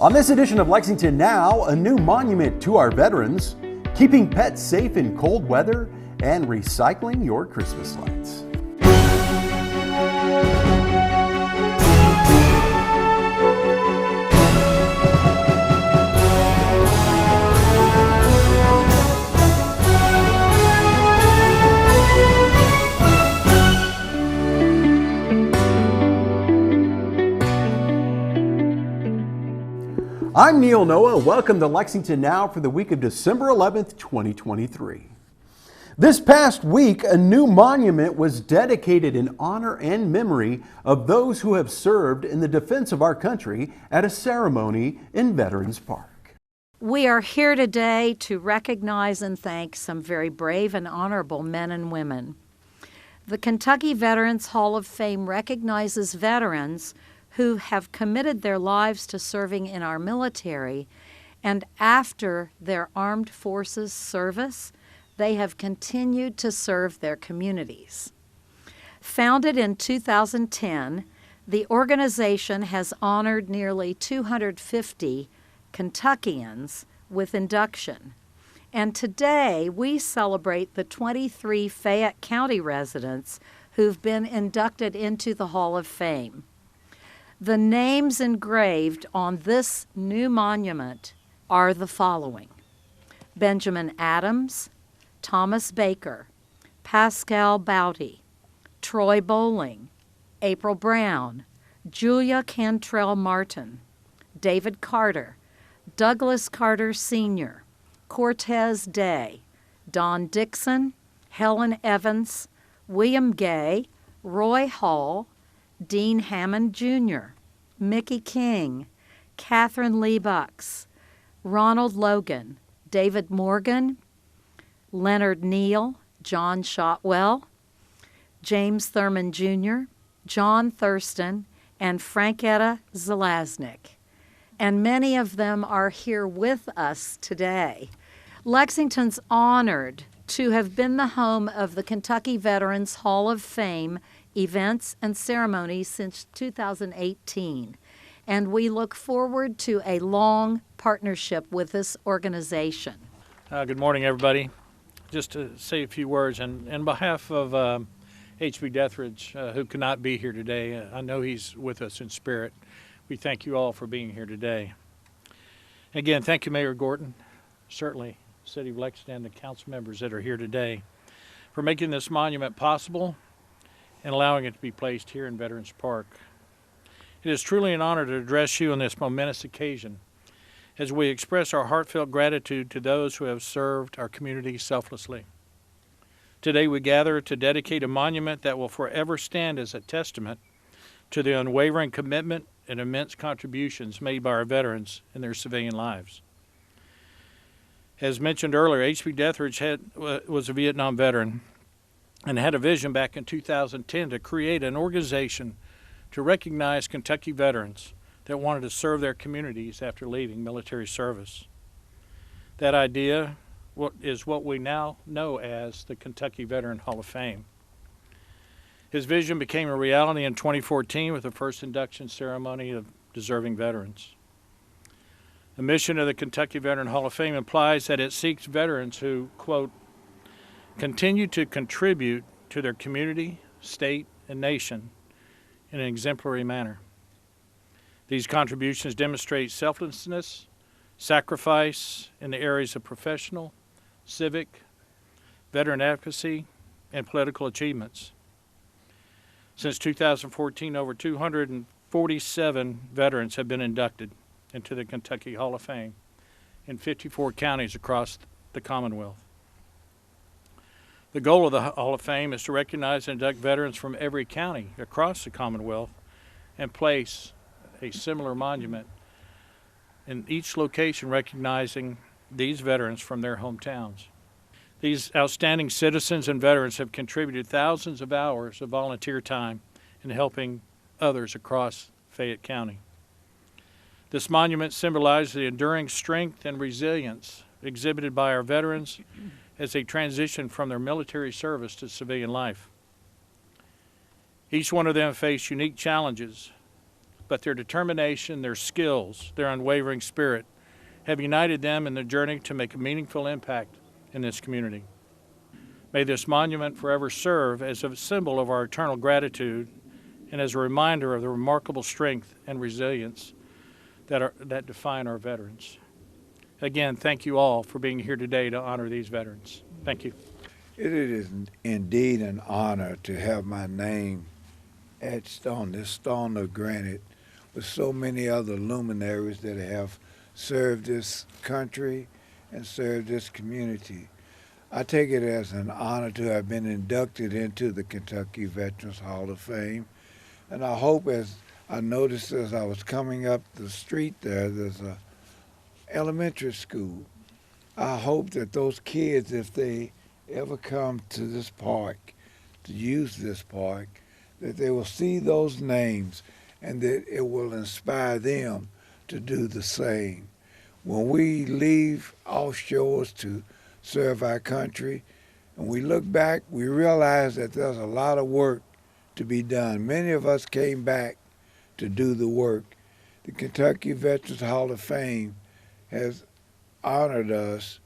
On this edition of Lexington Now, a new monument to our veterans, keeping pets safe in cold weather, and recycling your Christmas lights. I'm Neil Noah. Welcome to Lexington Now for the week of December 11th, 2023. This past week, a new monument was dedicated in honor and memory of those who have served in the defense of our country at a ceremony in Veterans Park. We are here today to recognize and thank some very brave and honorable men and women. The Kentucky Veterans Hall of Fame recognizes veterans who have committed their lives to serving in our military, and after their armed forces service, they have continued to serve their communities. Founded in 2010, the organization has honored nearly 250 Kentuckians with induction. And today we celebrate the 23 Fayette County residents who've been inducted into the Hall of Fame. The names engraved on this new monument are the following: Benjamin Adams, Thomas Baker, Pascal Bouty, Troy Bowling, April Brown, Julia Cantrell Martin, David Carter, Douglas Carter Sr., Cortez Day, Don Dixon, Helen Evans, William Gay, Roy Hall, Dean Hammond Jr., Mickey King, Catherine Lee Bucks, Ronald Logan, David Morgan, Leonard Neal, John Shotwell, James Thurman Jr., John Thurston, and Franketta Zelaznik. And many of them are here with us today. Lexington's honored to have been the home of the Kentucky Veterans Hall of Fame events and ceremonies since 2018. And we look forward to a long partnership with this organization. Good morning, everybody. Just to say a few words, and on behalf of H.B. Deathridge, who could not be here today, I know he's with us in spirit. We thank you all for being here today. Again, thank you, Mayor Gorton, certainly City of Lexington and the council members that are here today for making this monument possible and allowing it to be placed here in Veterans Park. It is truly an honor to address you on this momentous occasion as we express our heartfelt gratitude to those who have served our community selflessly. Today we gather to dedicate a monument that will forever stand as a testament to the unwavering commitment and immense contributions made by our veterans in their civilian lives. As mentioned earlier, H.B. Deathridge was a Vietnam veteran and had a vision back in 2010 to create an organization to recognize Kentucky veterans that wanted to serve their communities after leaving military service. That idea is what we now know as the Kentucky Veteran Hall of Fame. His vision became a reality in 2014 with the first induction ceremony of deserving veterans. The mission of the Kentucky Veteran Hall of Fame implies that it seeks veterans who, quote, continue to contribute to their community, state, and nation in an exemplary manner. These contributions demonstrate selflessness, sacrifice in the areas of professional, civic, veteran advocacy, and political achievements. Since 2014, over 247 veterans have been inducted into the Kentucky Hall of Fame in 54 counties across the Commonwealth. The goal of the Hall of Fame is to recognize and induct veterans from every county across the Commonwealth and place a similar monument in each location recognizing these veterans from their hometowns. These outstanding citizens and veterans have contributed thousands of hours of volunteer time in helping others across Fayette County. This monument symbolizes the enduring strength and resilience exhibited by our veterans as they transition from their military service to civilian life. Each one of them faced unique challenges but their determination, their skills, their unwavering spirit have united them in their journey to make a meaningful impact in this community. May this monument forever serve as a symbol of our eternal gratitude and as a reminder of the remarkable strength and resilience that define our veterans. Again, thank you all for being here today to honor these veterans. Thank you. It is indeed an honor to have my name etched on this stone of granite with so many other luminaries that have served this country and served this community. I take it as an honor to have been inducted into the Kentucky Veterans Hall of Fame. And I hope, as I noticed as I was coming up the street there's a elementary school. I hope that those kids, if they ever come to this park, to use this park, that they will see those names and that it will inspire them to do the same. When we leave our shores to serve our country, and we look back, we realize that there's a lot of work to be done. Many of us came back to do the work. The Kentucky Veterans Hall of Fame has honored us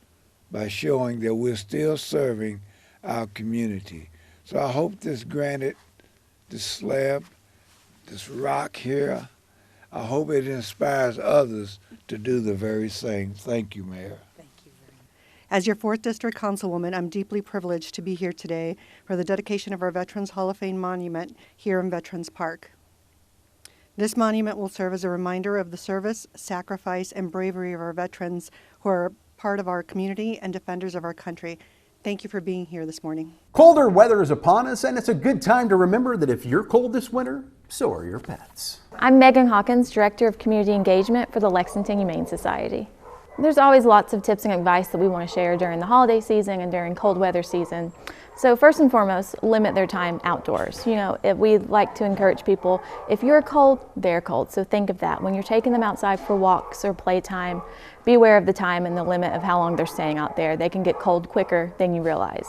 by showing that we're still serving our community. So I hope this granite, this slab, this rock here, I hope it inspires others to do the very same. Thank you, Mayor. Thank you very much. As your 4th District Councilwoman, I'm deeply privileged to be here today for the dedication of our Veterans Hall of Fame monument here in Veterans Park. This monument will serve as a reminder of the service, sacrifice, and bravery of our veterans who are part of our community and defenders of our country. Thank you for being here this morning. Colder weather is upon us, and it's a good time to remember that if you're cold this winter, so are your pets. I'm Megan Hawkins, Director of Community Engagement for the Lexington Humane Society. There's always lots of tips and advice that we want to share during the holiday season and during cold weather season. So first and foremost, limit their time outdoors. You know, we like to encourage people, if you're cold, they're cold. So think of that. When you're taking them outside for walks or playtime, be aware of the time and the limit of how long they're staying out there. They can get cold quicker than you realize.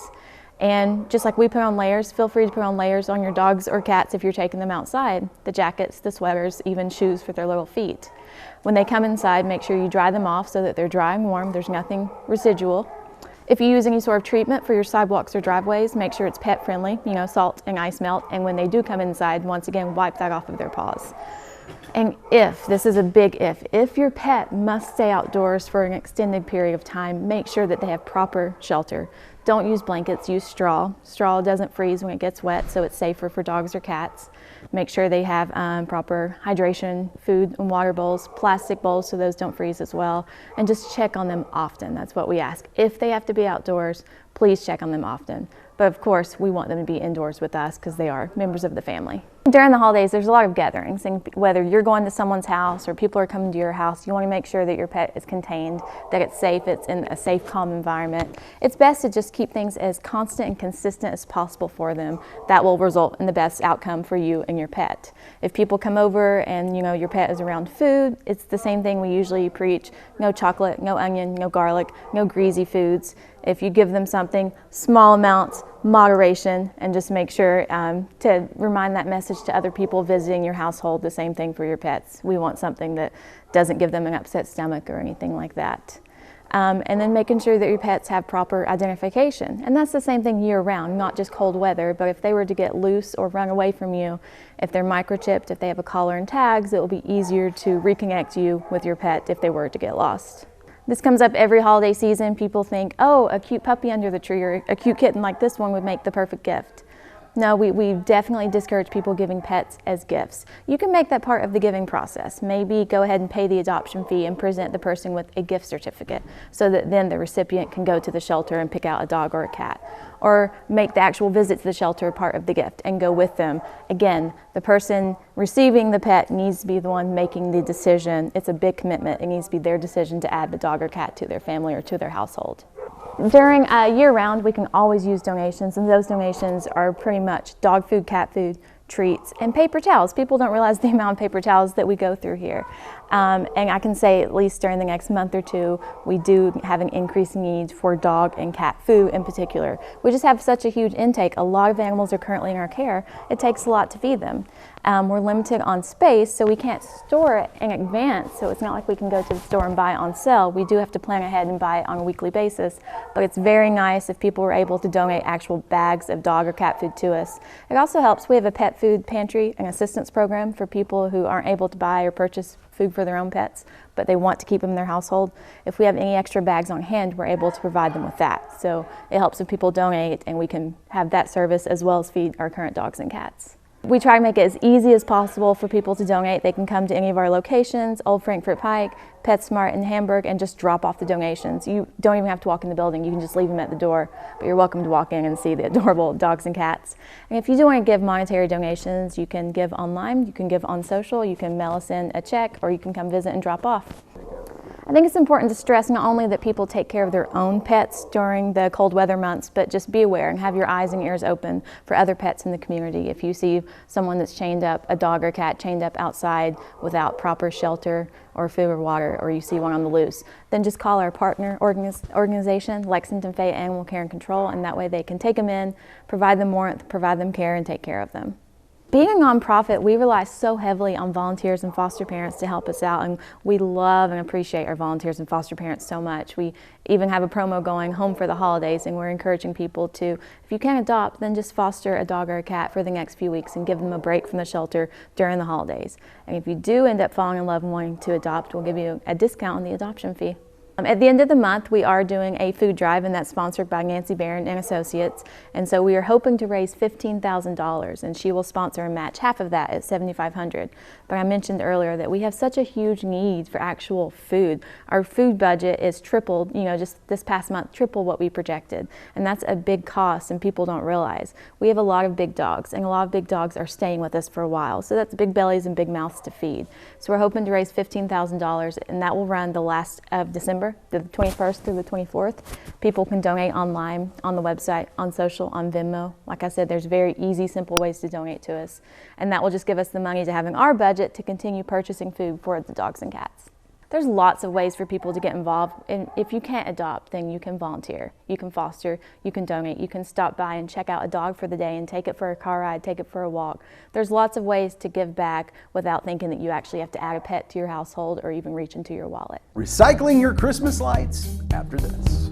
And just like we put on layers, feel free to put on layers on your dogs or cats if you're taking them outside. The jackets, the sweaters, even shoes for their little feet. When they come inside, make sure you dry them off so that they're dry and warm. There's nothing residual. If you use any sort of treatment for your sidewalks or driveways, make sure it's pet friendly, you know, salt and ice melt. And when they do come inside, once again, wipe that off of their paws. And this is a big if your pet must stay outdoors for an extended period of time, make sure that they have proper shelter. Don't use blankets, use straw. Straw doesn't freeze when it gets wet, so it's safer for dogs or cats. Make sure they have proper hydration, food and water bowls, plastic bowls so those don't freeze as well. And just check on them often, that's what we ask. If they have to be outdoors, please check on them often. But of course, we want them to be indoors with us because they are members of the family. During the holidays, there's a lot of gatherings, and whether you're going to someone's house or people are coming to your house, you want to make sure that your pet is contained, that it's safe, it's in a safe, calm environment. It's best to just keep things as constant and consistent as possible for them. That will result in the best outcome for you and your pet. If people come over and your pet is around food, it's the same thing we usually preach. No chocolate, no onion, no garlic, no greasy foods. If you give them something, small amounts, moderation, and just make sure to remind that message to other people visiting your household. The same thing for your pets. We want something that doesn't give them an upset stomach or anything like that. And then making sure that your pets have proper identification. And that's the same thing year round, not just cold weather, but if they were to get loose or run away from you, if they're microchipped, if they have a collar and tags, it will be easier to reconnect you with your pet if they were to get lost. This comes up every holiday season. People think, oh, a cute puppy under the tree or a cute kitten like this one would make the perfect gift. No, we definitely discourage people giving pets as gifts. You can make that part of the giving process. Maybe go ahead and pay the adoption fee and present the person with a gift certificate so that then the recipient can go to the shelter and pick out a dog or a cat. Or make the actual visit to the shelter part of the gift and go with them. Again, the person receiving the pet needs to be the one making the decision. It's a big commitment. It needs to be their decision to add the dog or cat to their family or to their household. During year-round, we can always use donations, and those donations are pretty much dog food, cat food, treats, and paper towels. People don't realize the amount of paper towels that we go through here. And I can say at least during the next month or two, we do have an increasing need for dog and cat food in particular. We just have such a huge intake. A lot of animals are currently in our care. It takes a lot to feed them. We're limited on space, so we can't store it in advance, so it's not like we can go to the store and buy it on sale. We do have to plan ahead and buy it on a weekly basis, but it's very nice if people were able to donate actual bags of dog or cat food to us. It also helps. We have a pet food pantry and assistance program for people who aren't able to buy or purchase food for their own pets, but they want to keep them in their household. If we have any extra bags on hand, we're able to provide them with that. So it helps if people donate, and we can have that service as well as feed our current dogs and cats. We try to make it as easy as possible for people to donate. They can come to any of our locations, Old Frankfort Pike, PetSmart in Hamburg, and just drop off the donations. You don't even have to walk in the building. You can just leave them at the door, but you're welcome to walk in and see the adorable dogs and cats. And if you do want to give monetary donations, you can give online, you can give on social, you can mail us in a check, or you can come visit and drop off. I think it's important to stress not only that people take care of their own pets during the cold weather months, but just be aware and have your eyes and ears open for other pets in the community. If you see someone that's chained up, a dog or cat chained up outside without proper shelter or food or water, or you see one on the loose, then just call our partner organization, Lexington Fayette Animal Care and Control, and that way they can take them in, provide them warmth, provide them care, and take care of them. Being a nonprofit, we rely so heavily on volunteers and foster parents to help us out, and we love and appreciate our volunteers and foster parents so much. We even have a promo going, Home for the Holidays, and we're encouraging people to, if you can't adopt, then just foster a dog or a cat for the next few weeks and give them a break from the shelter during the holidays. And if you do end up falling in love and wanting to adopt, we'll give you a discount on the adoption fee. At the end of the month, we are doing a food drive, and that's sponsored by Nancy Barron and Associates. And so we are hoping to raise $15,000, and she will sponsor and match half of that at $7,500. But I mentioned earlier that we have such a huge need for actual food. Our food budget is tripled, just this past month, triple what we projected. And that's a big cost, and people don't realize. We have a lot of big dogs, and a lot of big dogs are staying with us for a while. So that's big bellies and big mouths to feed. So we're hoping to raise $15,000, and that will run the last of December. The 21st through the 24th. People can donate online, on the website, on social, on Venmo. Like I said, there's very easy, simple ways to donate to us. And that will just give us the money to having our budget to continue purchasing food for the dogs and cats. There's lots of ways for people to get involved, and if you can't adopt, then you can volunteer, you can foster, you can donate, you can stop by and check out a dog for the day and take it for a car ride, take it for a walk. There's lots of ways to give back without thinking that you actually have to add a pet to your household or even reach into your wallet. Recycling your Christmas lights after this.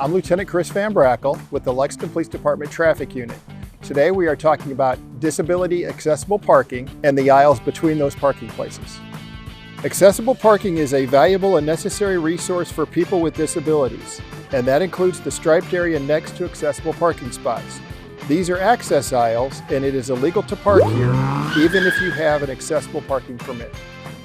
I'm Lieutenant Chris Van Brackle with the Lexington Police Department Traffic Unit. Today we are talking about disability accessible parking and the aisles between those parking places. Accessible parking is a valuable and necessary resource for people with disabilities, and that includes the striped area next to accessible parking spots. These are access aisles, and it is illegal to park here, even if you have an accessible parking permit.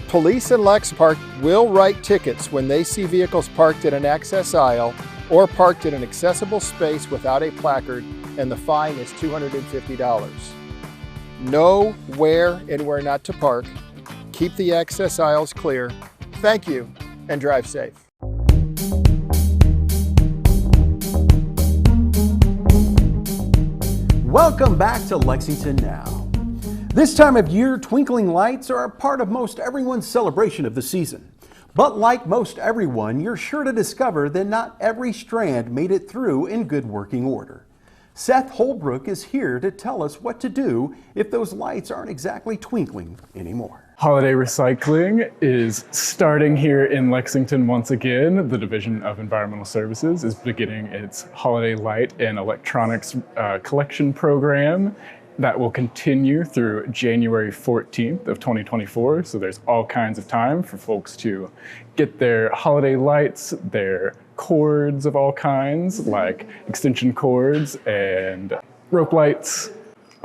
Police and Lex Park will write tickets when they see vehicles parked in an access aisle or parked in an accessible space without a placard, and the fine is $250. Know where and where not to park. Keep the access aisles clear. Thank you, and drive safe. Welcome back to Lexington Now. This time of year, twinkling lights are a part of most everyone's celebration of the season. But like most everyone, you're sure to discover that not every strand made it through in good working order. Seth Holbrook is here to tell us what to do if those lights aren't exactly twinkling anymore. Holiday recycling is starting here in Lexington once again. The Division of Environmental Services is beginning its Holiday Light and Electronics collection program. That will continue through January 14th of 2024. So there's all kinds of time for folks to get their holiday lights, their cords of all kinds, like extension cords and rope lights,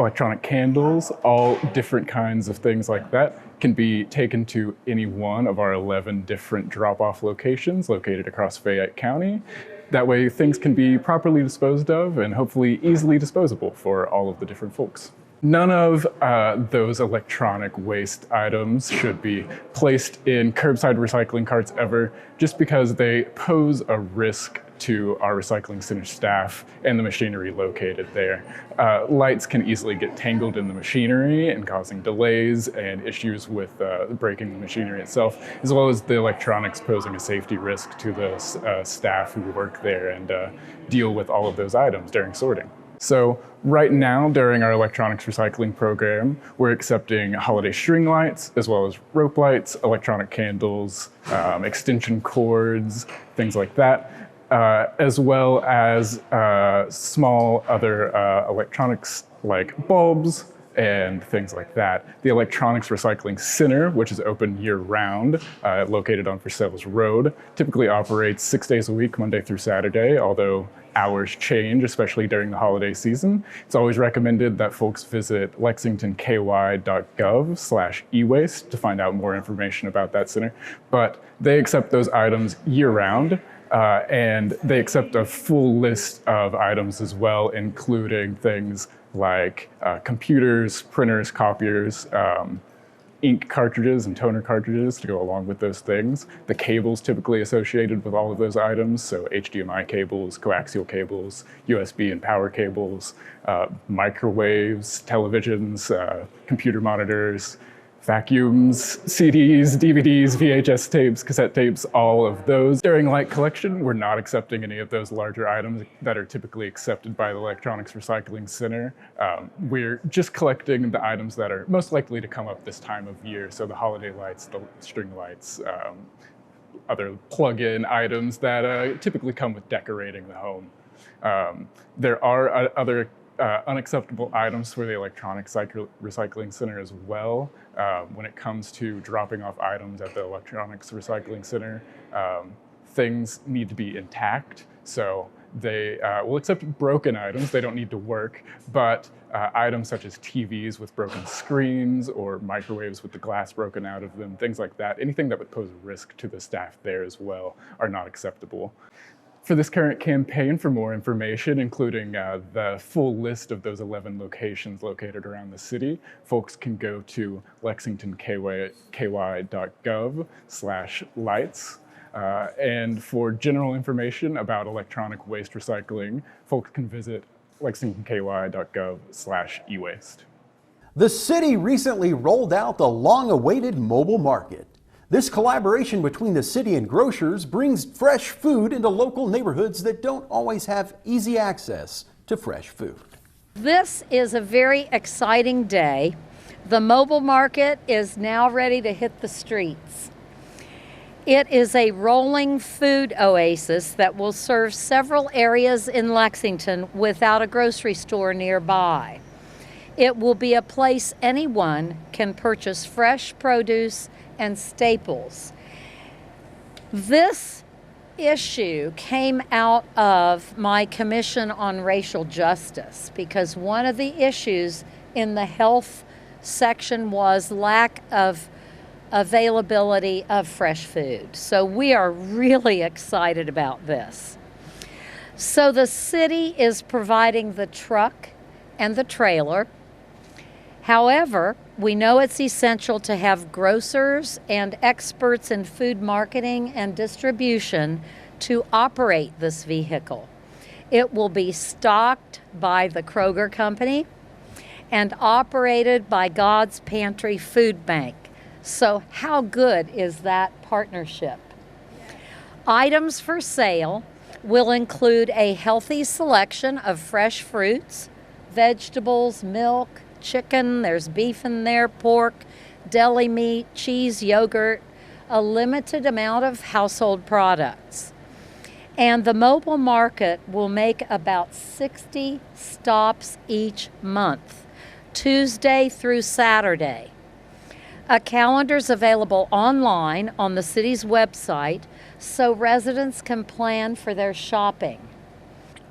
electronic candles, all different kinds of things like that can be taken to any one of our 11 different drop-off locations located across Fayette County. That way things can be properly disposed of and hopefully easily disposable for all of the different folks. None of those electronic waste items should be placed in curbside recycling carts ever, just because they pose a risk to our recycling center staff and the machinery located there. Lights can easily get tangled in the machinery and causing delays and issues with breaking the machinery itself, as well as the electronics posing a safety risk to the staff who work there and deal with all of those items during sorting. So right now, during our electronics recycling program, we're accepting holiday string lights, as well as rope lights, electronic candles, extension cords, things like that, as well as small other electronics like bulbs and things like that. The Electronics Recycling Center, which is open year-round, located on Versailles Road, typically operates 6 days a week, Monday through Saturday, although hours change, especially during the holiday season. It's always recommended that folks visit lexingtonky.gov/ewaste to find out more information about that center. But they accept those items year-round, and they accept a full list of items as well, including things like computers, printers, copiers, ink cartridges and toner cartridges to go along with those things. The cables typically associated with all of those items, so HDMI cables, coaxial cables, USB and power cables, microwaves, televisions, computer monitors, vacuums, CDs, DVDs, VHS tapes, cassette tapes, all of those. During light collection, we're not accepting any of those larger items that are typically accepted by the Electronics Recycling Center. We're just collecting the items that are most likely to come up this time of year, so the holiday lights, the string lights, other plug-in items that typically come with decorating the home. There are other unacceptable items for the Electronics Recycling Center as well. When it comes to dropping off items at the Electronics Recycling Center, things need to be intact. So they will accept broken items. They don't need to work, but items such as TVs with broken screens or microwaves with the glass broken out of them, things like that, anything that would pose a risk to the staff there as well are not acceptable. For this current campaign, for more information, including the full list of those 11 locations located around the city, folks can go to lexingtonky.gov/lights. And for general information about electronic waste recycling, folks can visit lexingtonky.gov/ewaste. The city recently rolled out the long-awaited mobile market. This collaboration between the city and grocers brings fresh food into local neighborhoods that don't always have easy access to fresh food. This is a very exciting day. The mobile market is now ready to hit the streets. It is a rolling food oasis that will serve several areas in Lexington without a grocery store nearby. It will be a place anyone can purchase fresh produce and staples. This issue came out of my Commission on Racial Justice because one of the issues in the health section was lack of availability of fresh food. So we are really excited about this. So the city is providing the truck and the trailer. However, we know it's essential to have grocers and experts in food marketing and distribution to operate this vehicle. It will be stocked by the Kroger Company and operated by God's Pantry Food Bank. So how good is that partnership? Items for sale will include a healthy selection of fresh fruits, vegetables, milk, chicken, there's beef in there, pork, deli meat, cheese, yogurt, a limited amount of household products. And the mobile market will make about 60 stops each month, Tuesday through Saturday. A calendar's available online on the city's website so residents can plan for their shopping.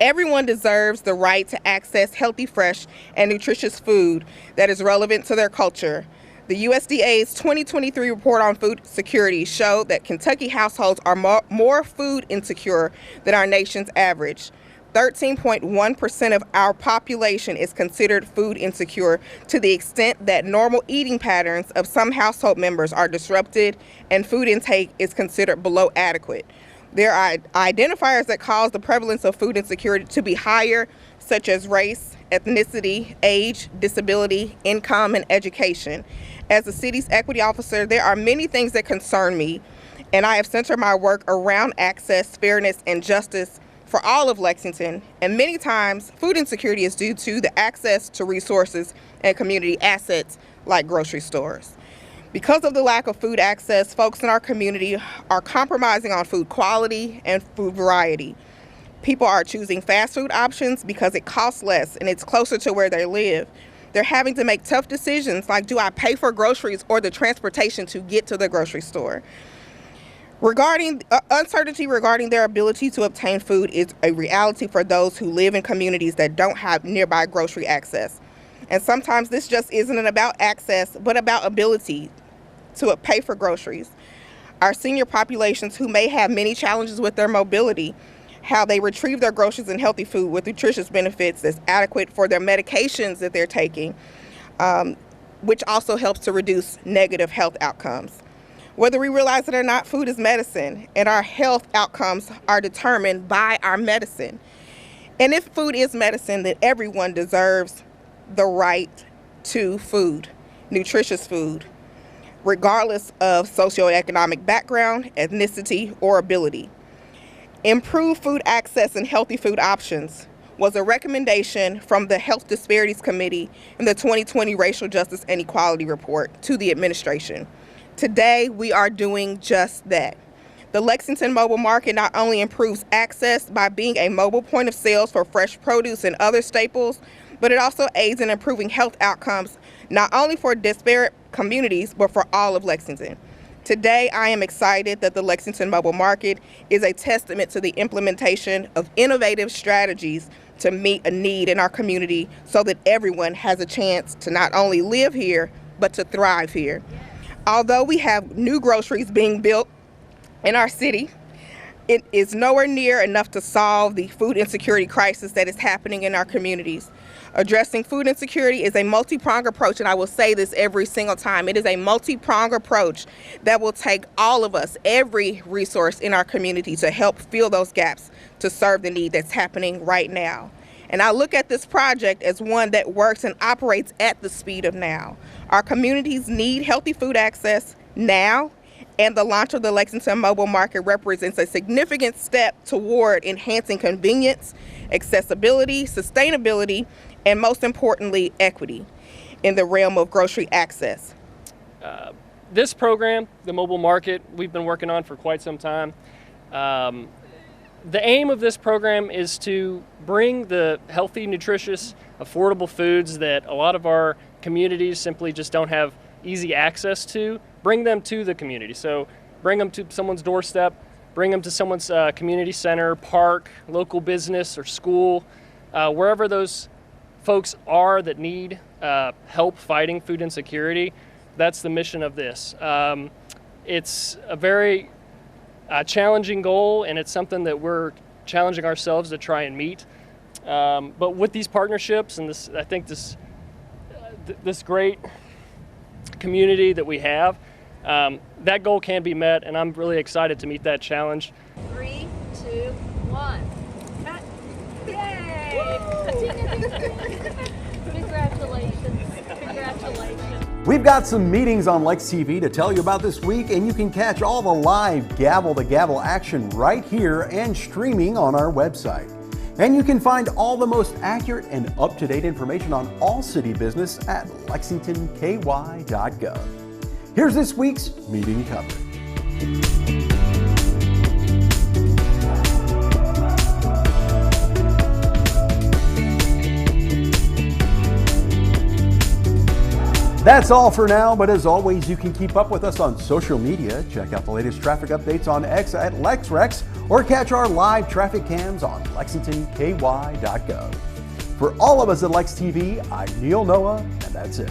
Everyone deserves the right to access healthy, fresh, and nutritious food that is relevant to their culture. The USDA's 2023 report on food security showed that Kentucky households are more food insecure than our nation's average. 13.1% of our population is considered food insecure, to the extent that normal eating patterns of some household members are disrupted and food intake is considered below adequate. There are identifiers that cause the prevalence of food insecurity to be higher, such as race, ethnicity, age, disability, income, and education. As the city's equity officer, there are many things that concern me, and I have centered my work around access, fairness, and justice for all of Lexington. And many times, food insecurity is due to the access to resources and community assets like grocery stores. Because of the lack of food access, folks in our community are compromising on food quality and food variety. People are choosing fast food options because it costs less and it's closer to where they live. They're having to make tough decisions like, do I pay for groceries or the transportation to get to the grocery store? Uncertainty regarding their ability to obtain food is a reality for those who live in communities that don't have nearby grocery access. And sometimes this just isn't about access, but about ability to pay for groceries. Our senior populations, who may have many challenges with their mobility, how they retrieve their groceries and healthy food with nutritious benefits that's adequate for their medications that they're taking, which also helps to reduce negative health outcomes. Whether we realize it or not, food is medicine, and our health outcomes are determined by our medicine. And if food is medicine, then everyone deserves the right to food, nutritious food, regardless of socioeconomic background, ethnicity, or ability. Improved food access and healthy food options was a recommendation from the Health Disparities Committee in the 2020 Racial Justice and Equality Report to the administration. Today, we are doing just that. The Lexington Mobile Market not only improves access by being a mobile point of sales for fresh produce and other staples, but it also aids in improving health outcomes, not only for disparate communities, but for all of Lexington. Today, I am excited that the Lexington Mobile Market is a testament to the implementation of innovative strategies to meet a need in our community so that everyone has a chance to not only live here, but to thrive here. Although we have new groceries being built in our city, it is nowhere near enough to solve the food insecurity crisis that is happening in our communities. Addressing food insecurity is a multi-pronged approach, and I will say this every single time. It is a multi-pronged approach that will take all of us, every resource in our community, to help fill those gaps to serve the need that's happening right now. And I look at this project as one that works and operates at the speed of now. Our communities need healthy food access now, and the launch of the Lexington Mobile Market represents a significant step toward enhancing convenience, accessibility, sustainability, and most importantly, equity in the realm of grocery access. This program, the Mobile Market, we've been working on for quite some time. The aim of this program is to bring the healthy, nutritious, affordable foods that a lot of our communities simply just don't have easy access to, bring them to the community. So bring them to someone's doorstep, bring them to someone's community center, park, local business or school, wherever those folks are that need help fighting food insecurity. That's the mission of this. It's a very challenging goal, and it's something that we're challenging ourselves to try and meet. But with these partnerships and this, I think this great community that we have, that goal can be met, and I'm really excited to meet that challenge. 3, 2, 1. Cut. Yay! Congratulations. Congratulations. We've got some meetings on Lex TV to tell you about this week, and you can catch all the live gavel-to-gavel action right here and streaming on our website. And you can find all the most accurate and up-to-date information on all city business at lexingtonky.gov. Here's this week's meeting coverage. That's all for now, but as always, you can keep up with us on social media. Check out the latest traffic updates on X at LexRex, or catch our live traffic cams on lexingtonky.gov. For all of us at Lex TV, I'm Neil Noah, and that's it.